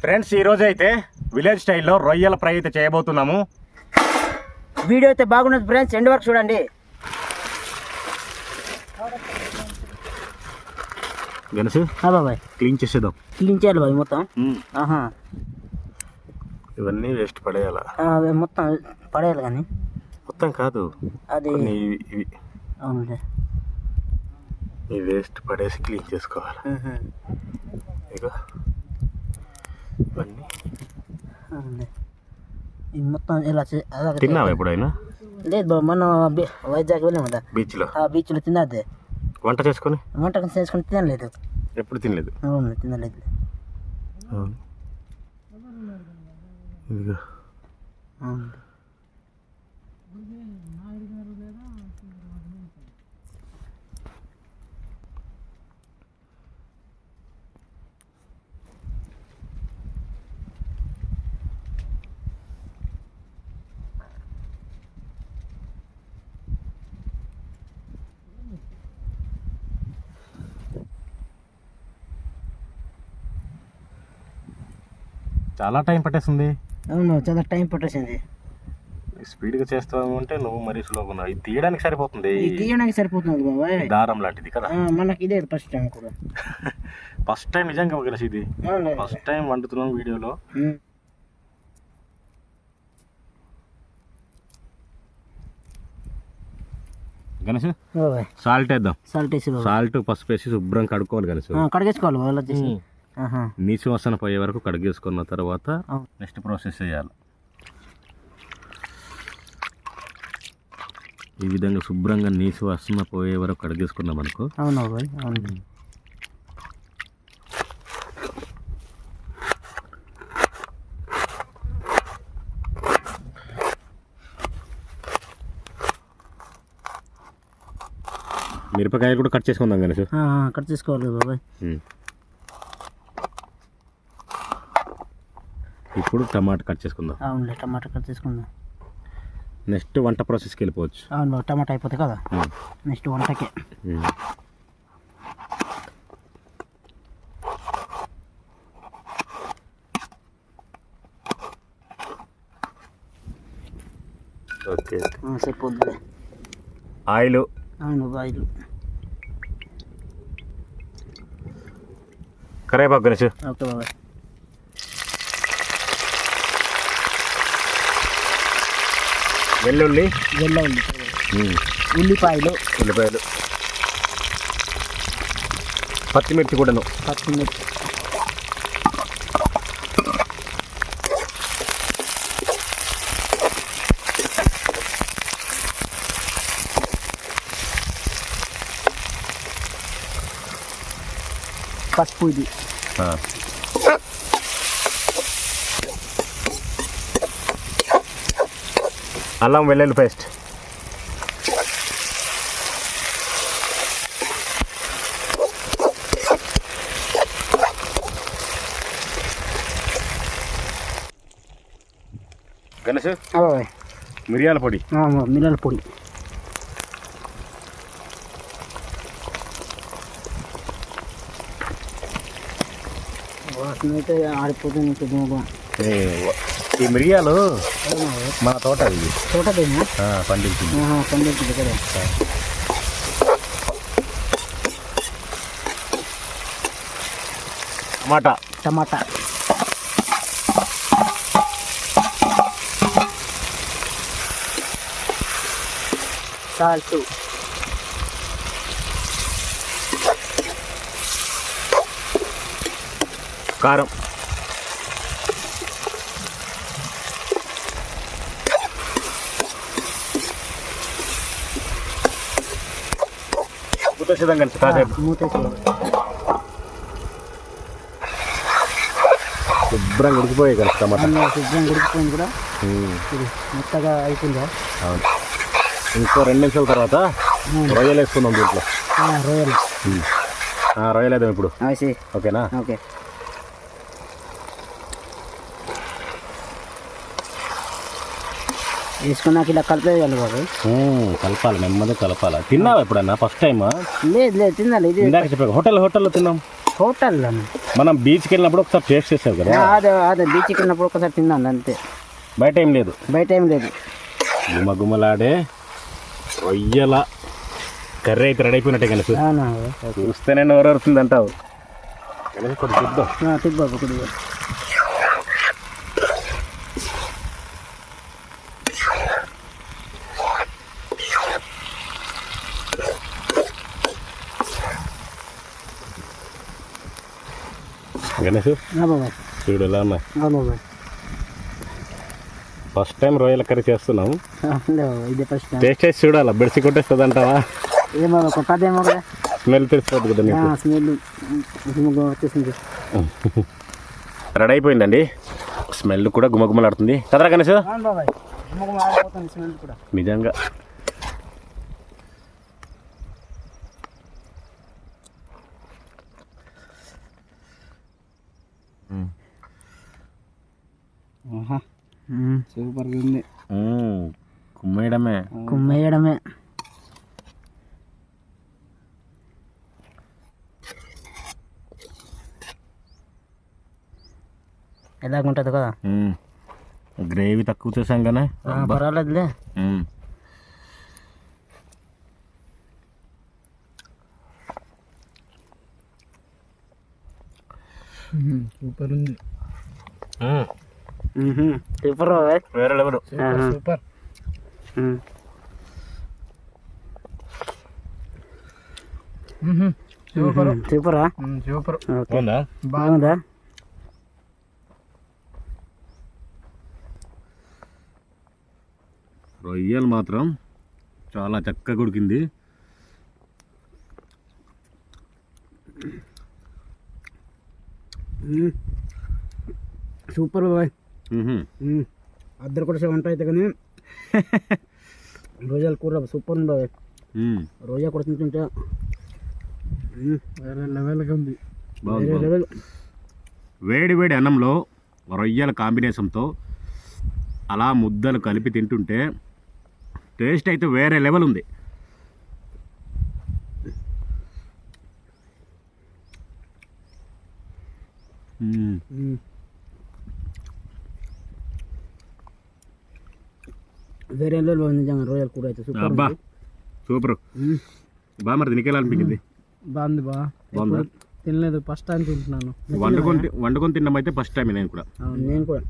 Friends ఈ రోజు అయితే విలేజ్ స్టైల్లో రొయ్యల ఫ్రై అయితే చేయబోతున్నాము. వీడియో అయితే బాగున్నది ఫ్రెండ్స్, ఎండ్ వరకు చూడండి. గణసు బాబాయ్ క్లీన్ చేసేద్దాం. క్లీన్ చేయాలి బాబాయ్ మొత్తం. ఇవన్నీ వేస్ట్ పడేయాలా? మొత్తం పడేయాలి కానీ మొత్తం కాదు, అది ఇవి అవునులే. ఈ వేస్ట్ పడేసి క్లీన్ చేసుకోవాలి. ఇగో ఇవన్నీ ఇది మొత్తం ఇలా తిన్నావా ఎప్పుడైనా? లేదు బాబు, మనం వైజాగ్ వెళ్ళాము కదా బీచ్లో. ఆ బీచ్లో తిన్నదే. వంట చేసుకొని తినలేదు. ఎప్పుడు తినలేదు? అవును, తినలేదు. ఇదిగో చాలా టైం పట్టేస్తుంది. అవును, చాలా టైం పట్టేసింది. స్పీడ్గా చేస్తావు అంటే నువ్వు మరీ స్లోగా ఉన్నావు. ఇది తీయడానికి సరిపోతుంది. తీయడానికి సరిపోతుంది బాబాయ్, దారం లాంటిది కదా. మనకి ఇదే ఫస్ట్ టైం కూడా. ఫస్ట్ టైం నిజంగా కలిసి ఇది ఫస్ట్ టైం వండుతున్నాం వీడియోలో. గణేష్ సాల్ట్ వేద్దాం. సాల్ట్ పసుపు వేసి శుభ్రం కడుక్కోవాలి గణేష్. కడిగేసుకోవాలి. నీచు వాసన పోయే వరకు కడిగేసుకున్న తర్వాత నెక్స్ట్ ప్రాసెస్ చేయాలి. ఈ విధంగా శుభ్రంగా నీచు వాసన పోయే వరకు కడిగేసుకున్నాం అనుకో. మిరపకాయలు కూడా కట్ చేసుకుందాం గణేష్. కట్ చేసుకోవాలి బాబాయ్. ఇప్పుడు టమాటా కట్ చేసుకుందాం. అవునులే, టమాటా కట్ చేసుకుందాం. నెక్స్ట్ వంట ప్రాసెస్కి వెళ్ళిపోవచ్చు. అవును, టమాటా అయిపోతుంది కదా, నెక్స్ట్ వంటకే. ఓకే, సరిపోతుంది. ఆయిల్. అవును, ఆయిల్. కరివేపాకు గణేష్. ఓకే బాబాయ్. వెల్లుల్లి, ఉల్లిపాయలు, పచ్చిమిర్చి కూడాను. పచ్చిమిర్చి, పసుపు, ఇది అల్లం వెల్లుల్లి పేస్ట్, గణేష్ మిరియాల పొడి. మిరియాల పొడి, వాసన అయితే ఆడిపోతుంది. ఈ మిరియాలు మన తోట పండించింది కదా. టమాటా, సాల్ట్, కారం, శుభ్రంగా ఉడికిపోయాయి కదా టమాటా. శుభ్రంగా ఉడికిపోయింది కూడా, మెత్తగా అయిపోయిందా. అవును, ఇంకో 2 నిమిషాల తర్వాత రొయ్యలు వేసుకుందాం దీంట్లో. రొయ్యలు వేద్దాం ఇప్పుడు. ఓకేనా? ఓకే. వేసుకున్నాక ఇలా కలిపేయాలి బాబాయ్. కలపాలి, నెమ్మది కలపాలి. తిన్నావా ఎప్పుడన్నా? ఫస్ట్ టైమా? లేదు, తినాలి. ఇది ఇందాక చెప్పాను, హోటల్లో తిన్నాం. హోటల్లో మనం బీచ్కి వెళ్ళినప్పుడు ఒకసారి టేస్ట్ చేసావు కదా, అదే బీచ్కి వెళ్ళినప్పుడు ఒకసారి తిన్నాను అంతే, బయట ఏం లేదు. బయట ఏం లేదు. గుమగుమలాడే రొయ్యల కర్రీ అయితే రెడీ అయిపోయినట్టే కనుక చూస్తేనే నోరవుతుంది అంటావు. కొద్ది చూద్దాం. తిప్పాబు కొద్దిగా. గణేష్ చూడు ఎలా ఉన్నాయి. ఫస్ట్ టైం రొయ్యల కర్రీ చేస్తున్నాము, ఇదే ఫస్ట్ టేస్ట్ చేసి చూడాలా, బెడిసి కొట్టేస్తుంది అంటావా? ఏమో కొత్తదేమో కదా, స్మెల్ తెలిసిపోద్ది కదా నీకు. స్మెల్ వచ్చేసింది. రెడీ అయిపోయిందండి, స్మెల్ కూడా గుమగుమలాడుతుంది కదరా గణేష్? స్మెల్ కూడా నిజంగా. సూపర్ ఉంది. కుమ్మేయడమే కుమ్మేయడమే. ఎలాగుంటుంది కదా, గ్రేవీ తక్కువ చేసాం కానీ పర్వాలేదులే. సూపర్ ఉంది. సూపర్ వేరే లెవెల్. సూపర్. సూపరా? సూపర్. బాగుందా? రొయ్యలు మాత్రం చాలా చక్కగా ఉడికింది. Super boy. అద్దరు కూడా వంట అయితే కానీ రోజాల కూర సూపర్ ఉంది బాయ్. రోజా కూడా తింటుంటే వేరే లెవెల్గా ఉంది. వేడి వేడి అన్నంలో రొయ్యల కాంబినేషన్తో అలా ముద్దలు కలిపి తింటుంటే టేస్ట్ అయితే వేరే లెవెల్ ఉంది. వేరే లెవెల్ నిజంగా రొయ్యల కూర అయితే సూపర్. అబ్బా సూపర్. బాగా మరి తినకేలా అనిపించింది? బాగుంది బా. బాగుందా? తినలేదు, ఫస్ట్ టైం తింటున్నాను. వండుకొని తినడం అయితే ఫస్ట్ టైం నేను కూడా. నేను కూడా.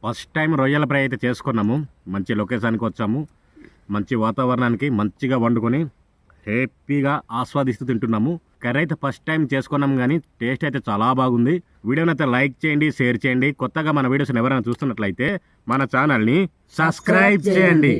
ఫస్ట్ టైం రొయ్యల ఫ్రై అయితే చేసుకున్నాము. మంచి లొకేషన్కి వచ్చాము, మంచి వాతావరణానికి మంచిగా వండుకొని హ్యాపీగా ఆస్వాదిస్తూ తింటున్నాము. కర్రీ అయితే ఫస్ట్ టైం చేసుకున్నాము కానీ టేస్ట్ అయితే చాలా బాగుంది. వీడియోని అయితే లైక్ చేయండి, షేర్ చేయండి. కొత్తగా మన వీడియోస్ని ఎవరైనా చూస్తున్నట్లయితే మన ఛానల్ని సబ్స్క్రైబ్ చేయండి.